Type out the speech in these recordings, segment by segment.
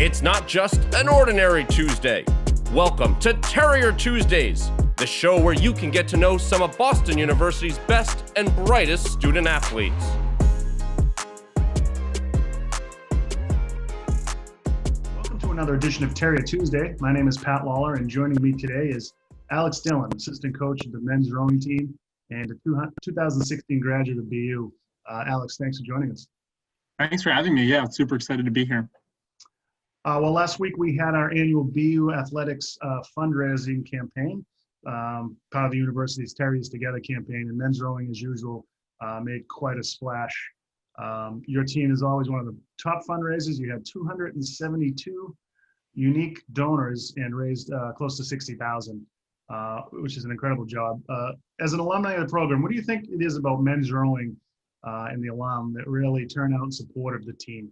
It's not just an ordinary Tuesday. Welcome to Terrier Tuesdays, the show where you can get to know some of Boston University's best and brightest student athletes. Welcome to another edition of Terrier Tuesday. My name is Pat Lawler, and joining me today is Alex Dillon, assistant coach of the men's rowing team and a 2016 graduate of BU. Alex, thanks for joining us. Thanks for having me. Yeah, super excited to be here. Well, last week we had our annual BU Athletics fundraising campaign, part of the university's Terriers Together campaign, and men's rowing, as usual, made quite a splash. Your team is always one of the top fundraisers. You had 272 unique donors and raised close to $60,000, which is an incredible job. As an alumni of the program, what do you think it is about men's rowing and the alum that really turn out in support of the team?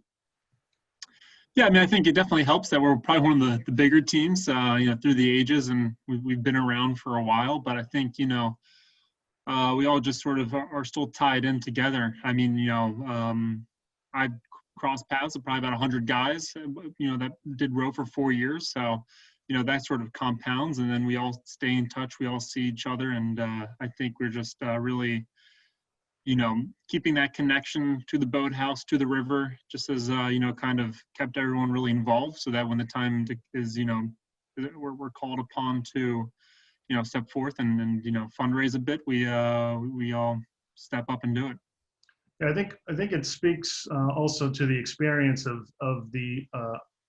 Yeah, I mean, I think it definitely helps that we're probably one of the bigger teams, through the ages, and we've been around for a while. But I think, we all just sort of are still tied in together. I mean, I crossed paths with probably about 100 guys, that did row for 4 years. So, that sort of compounds, and then we all stay in touch. We all see each other, and I think we're just really, keeping that connection to the boathouse, to the river, just as, kind of kept everyone really involved, so that when the time is, we're called upon to, step forth and fundraise a bit, we all step up and do it. Yeah, I think it speaks also to the experience of the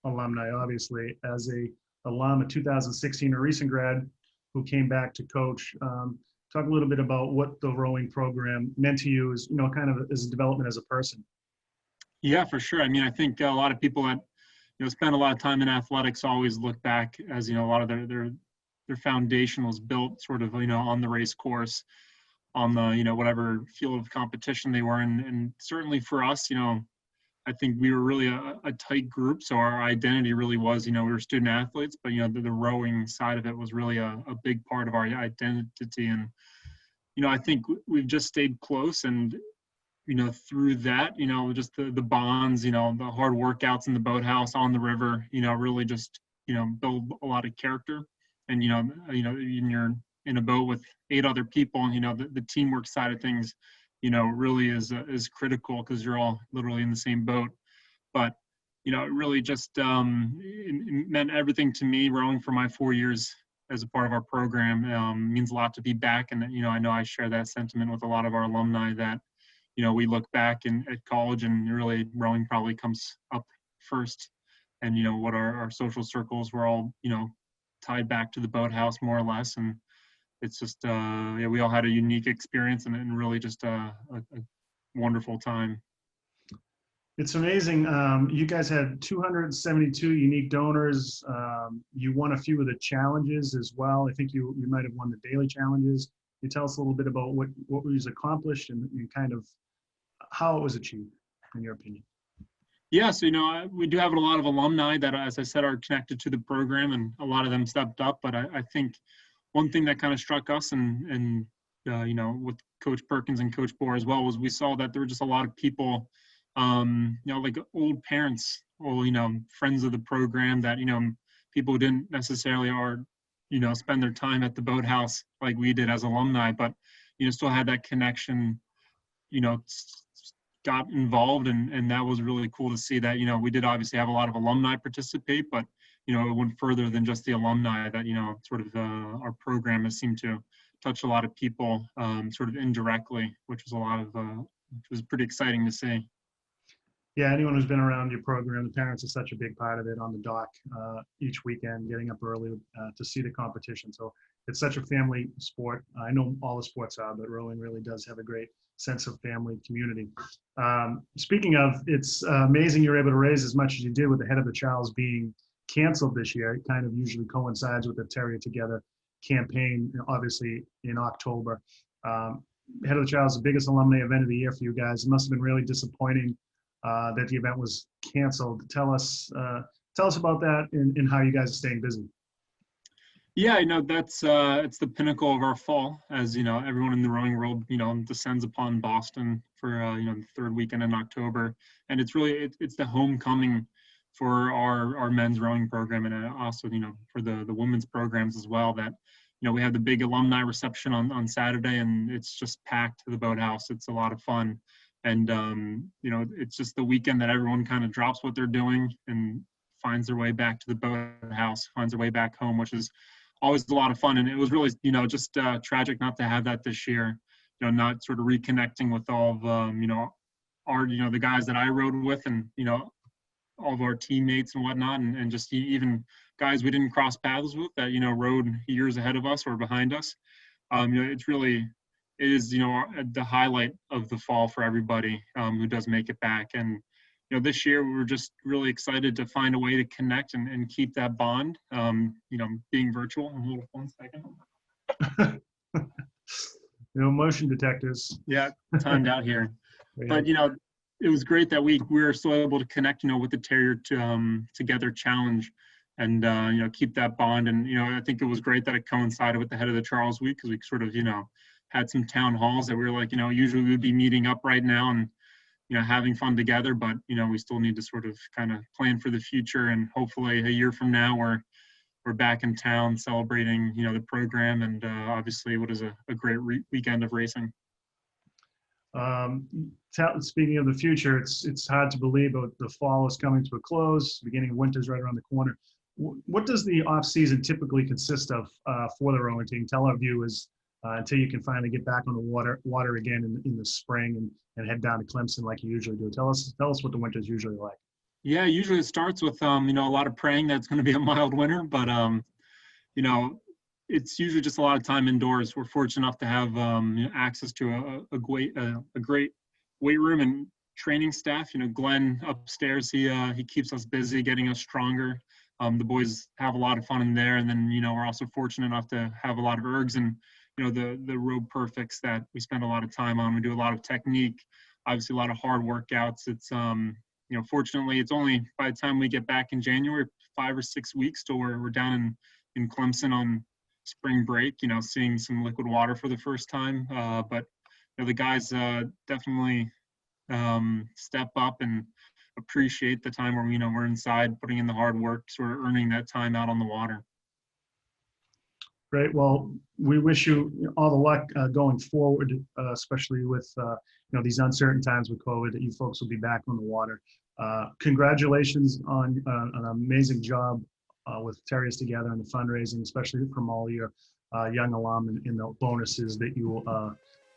alumni, obviously, as a alum in 2016, a recent grad who came back to coach. Talk a little bit about what the rowing program meant to you as, kind of as a development as a person. Yeah, for sure. I mean, I think a lot of people that, spend a lot of time in athletics always look back as, a lot of their foundation was built sort of, on the race course, on the, whatever field of competition they were in. And certainly for us, I think we were really a tight group. So our identity really was, we were student athletes, but, the rowing side of it was really a big part of our identity. And, I think we've just stayed close, and, through that, just the bonds, the hard workouts in the boathouse on the river, really just, build a lot of character. And, you're in a boat with 8 other people, and, the teamwork side of things, really is critical, because you're all literally in the same boat. But, it really just it meant everything to me. Rowing for my 4 years as a part of our program means a lot to be back. And, I know I share that sentiment with a lot of our alumni that, we look back at college, and really rowing probably comes up first. And, what our social circles were all, tied back to the boathouse more or less. And it's just, we all had a unique experience, and really just a wonderful time. It's amazing. You guys had 272 unique donors. You won a few of the challenges as well. I think you might have won the daily challenges. Can you tell us a little bit about what was accomplished and kind of how it was achieved, in your opinion? Yeah, so, we do have a lot of alumni that, as I said, are connected to the program, and a lot of them stepped up. But I think one thing that kind of struck us and with Coach Perkins and Coach Bohr as well, was we saw that there were just a lot of people, like old parents or, friends of the program that, people who didn't necessarily spend their time at the boathouse like we did as alumni, but, still had that connection, got involved. And that was really cool to see that, we did obviously have a lot of alumni participate, but, it went further than just the alumni that, sort of our program has seemed to touch a lot of people sort of indirectly, which was pretty exciting to see. Yeah, anyone who's been around your program, the parents are such a big part of it on the dock each weekend, getting up early to see the competition. So it's such a family sport. I know all the sports are, but rowing really does have a great sense of family community. Speaking of, it's amazing you're able to raise as much as you did with the Head of the Charles being canceled this year. It kind of usually coincides with the Terrier Together campaign, obviously in October. Head of the Charles is the biggest alumni event of the year for you guys. It must have been really disappointing that the event was canceled. Tell us about that and how you guys are staying busy. Yeah, that's it's the pinnacle of our fall, as everyone in the rowing world descends upon Boston for the third weekend in October, and it's really it's the homecoming for our men's rowing program, and also, for the women's programs as well. That, we have the big alumni reception on Saturday, and it's just packed to the boathouse. It's a lot of fun. And, it's just the weekend that everyone kind of drops what they're doing and finds their way back to the boathouse, finds their way back home, which is always a lot of fun. And it was really, just tragic not to have that this year, not sort of reconnecting with all of, the guys that I rode with, and, all of our teammates and whatnot, and just even guys we didn't cross paths with that, rode years ahead of us or behind us. It is, the highlight of the fall for everybody who does make it back. And, this year we were just really excited to find a way to connect and keep that bond, being virtual. Hold on 1 second. Motion detectors. Yeah, timed out here. But, it was great that we were still able to connect, with the Terrier Together Challenge, and, keep that bond. And, I think it was great that it coincided with the Head of the Charles Week, because we sort of, had some town halls that we were like, usually we'd be meeting up right now and, having fun together, but, we still need to sort of kind of plan for the future. And hopefully a year from now, we're back in town celebrating, the program, and obviously what is a great weekend of racing. Speaking of the future, it's hard to believe, but the fall is coming to a close. Beginning of winter's right around the corner. What does the off season typically consist of for the rowing team? Tell our viewers until you can finally get back on the water again in the spring and head down to Clemson like you usually do. Tell us what the winter's usually like. Yeah, usually it starts with a lot of praying that it's going to be a mild winter, but it's usually just a lot of time indoors. We're fortunate enough to have access to a great weight room and training staff. Glenn upstairs, he keeps us busy, getting us stronger. The boys have a lot of fun in there, and then we're also fortunate enough to have a lot of ergs and the road perfects that we spend a lot of time on. We do a lot of technique, obviously a lot of hard workouts. It's fortunately it's only by the time we get back in January 5 or 6 weeks till we're down in Clemson on spring break, seeing some liquid water for the first time. But the guys definitely step up and appreciate the time where we're inside, putting in the hard work, sort of earning that time out on the water. Great. Well, we wish you all the luck going forward, especially with these uncertain times with COVID, that you folks will be back on the water. Congratulations on an amazing job with Terriers Together and the fundraising, especially from all your young alum and the bonuses that you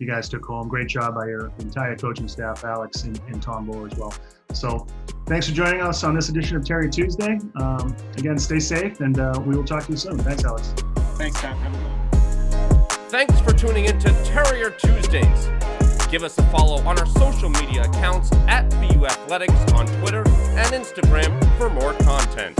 guys took home. Great job by your entire coaching staff, Alex and Tom Bohr as well. So thanks for joining us on this edition of Terrier Tuesday. Again, stay safe, and we will talk to you soon. Thanks, Alex. Thanks, Tom. Thanks for tuning in to Terrier Tuesdays. Give us a follow on our social media accounts at BU Athletics on Twitter and Instagram for more content.